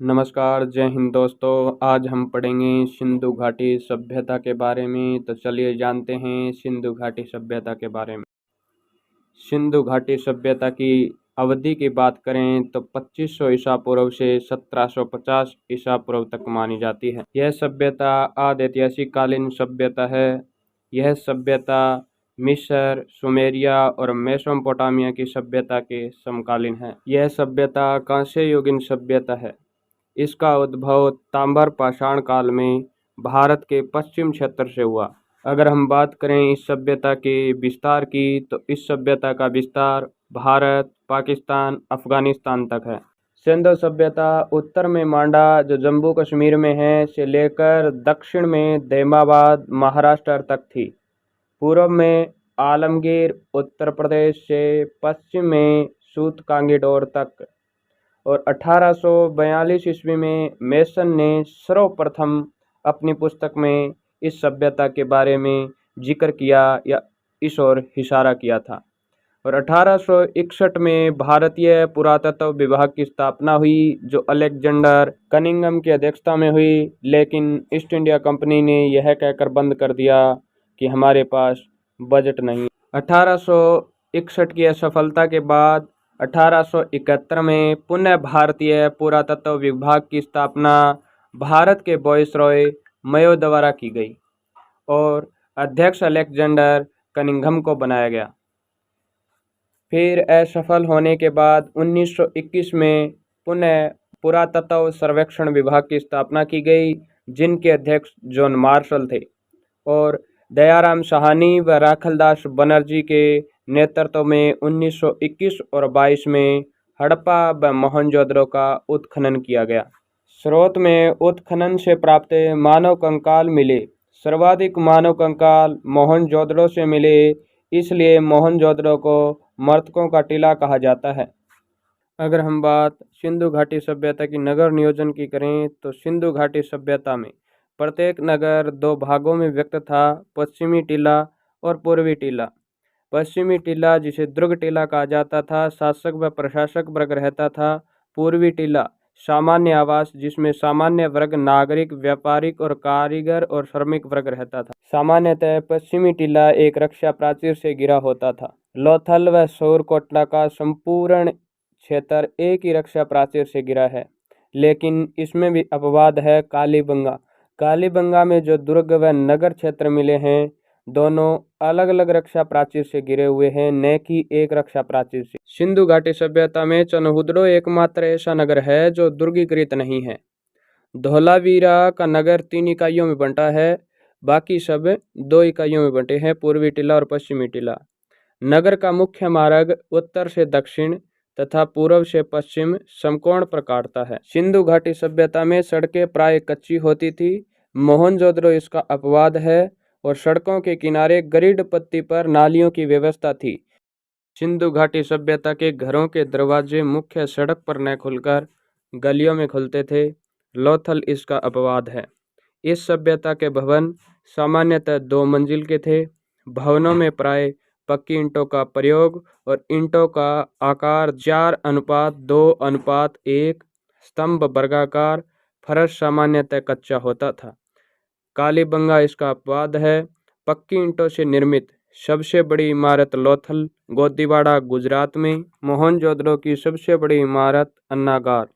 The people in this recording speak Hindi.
नमस्कार, जय हिंद दोस्तों। आज हम पढ़ेंगे सिंधु घाटी सभ्यता के बारे में। तो चलिए जानते हैं सिंधु घाटी सभ्यता के बारे में। सिंधु घाटी सभ्यता की अवधि की बात करें तो 2500 ईसा पूर्व से 1750 ईसा पूर्व तक मानी जाती है। यह सभ्यता आदि ऐतिहासिक कालीन सभ्यता है। यह सभ्यता मिस्र, सुमेरिया और मेसोपोटामिया की सभ्यता के समकालीन है। यह सभ्यता कांस्य युगीन सभ्यता है। इसका उद्भव ताम्र पाषाण काल में भारत के पश्चिम क्षेत्र से हुआ। अगर हम बात करें इस सभ्यता के विस्तार की तो इस सभ्यता का विस्तार भारत, पाकिस्तान, अफगानिस्तान तक है। सिंधु सभ्यता उत्तर में मांडा जो जम्मू कश्मीर में है से लेकर दक्षिण में दैमाबाद महाराष्ट्र तक थी। पूर्व में आलमगीर उत्तर प्रदेश से पश्चिम में सूतकांगीडोर तक और 1842 ईस्वी में मेसन ने सर्वप्रथम अपनी पुस्तक में इस सभ्यता के बारे में जिक्र किया या इस ओर इशारा किया था। और 1861 में भारतीय पुरातत्व विभाग की स्थापना हुई जो अलेक्जेंडर कनिंघम की अध्यक्षता में हुई, लेकिन ईस्ट इंडिया कंपनी ने यह कहकर बंद कर दिया कि हमारे पास बजट नहीं। 1861 की असफलता के बाद 1871 में पुनः भारतीय पुरातत्व विभाग की स्थापना भारत के वायसरॉय मयो द्वारा की गई और अध्यक्ष अलेक्जेंडर कनिंघम को बनाया गया। फिर असफल होने के बाद 1921 में पुनः पुरातत्व सर्वेक्षण विभाग की स्थापना की गई, जिनके अध्यक्ष जॉन मार्शल थे और दयाराम साहनी व राखलदास बनर्जी के नेतृत्व में 1921 और 22 में हड़प्पा व मोहनजोदड़ो का उत्खनन किया गया। स्रोत में उत्खनन से प्राप्त मानव कंकाल मिले। सर्वाधिक मानव कंकाल मोहनजोदड़ो से मिले, इसलिए मोहनजोदड़ो को मृतकों का टीला कहा जाता है। अगर हम बात सिंधु घाटी सभ्यता की नगर नियोजन की करें तो सिंधु घाटी सभ्यता में प्रत्येक नगर दो भागों में व्यक्त था, पश्चिमी टीला और पूर्वी टीला। पश्चिमी टीला जिसे दुर्ग टीला कहा जाता था, शासक व प्रशासक वर्ग रहता था। पूर्वी टीला सामान्य आवास जिसमें सामान्य वर्ग, नागरिक, व्यापारिक और कारीगर और श्रमिक वर्ग रहता था। सामान्यतः पश्चिमी टीला एक रक्षा प्राचीर से घिरा होता था। लोथल व शोरकोटला का संपूर्ण क्षेत्र एक ही रक्षा प्राचीर से घिरा है, लेकिन इसमें भी अपवाद है। कालीबंगा में जो दुर्ग व नगर क्षेत्र मिले हैं, दोनों अलग अलग रक्षा प्राचीर से घिरे हुए हैं, न कि एक रक्षा प्राचीर से। सिंधु घाटी सभ्यता में चनहुदड़ो एकमात्र ऐसा नगर है जो दुर्गीकृत नहीं है। धौलावीरा का नगर 3 इकाइयों में बंटा है, बाकी सब 2 इकाइयों में बंटे हैं, पूर्वी टीला और पश्चिमी टीला। नगर का मुख्य मार्ग उत्तर से दक्षिण तथा पूर्व से पश्चिम समकोण पर काटता है। सिंधु घाटी सभ्यता में सड़कें प्राय कच्ची होती थी। मोहनजोदड़ो इसका अपवाद है और सड़कों के किनारे गरीड पत्ती पर नालियों की व्यवस्था थी। सिंधु घाटी सभ्यता के घरों के दरवाजे मुख्य सड़क पर न खुलकर गलियों में खुलते थे। लोथल इसका अपवाद है। इस सभ्यता के भवन सामान्यतः 2 मंजिल के थे। भवनों में प्राय पक्की ईंटों का प्रयोग और ईंटों का आकार 4:2:1, स्तंभ वर्गाकार, फर्श सामान्यतः कच्चा होता था। कालीबंगा इसका अपवाद है। पक्की ईंटों से निर्मित सबसे बड़ी इमारत लोथल गोदीवाड़ा गुजरात में। मोहनजोदड़ो की सबसे बड़ी इमारत अन्नागार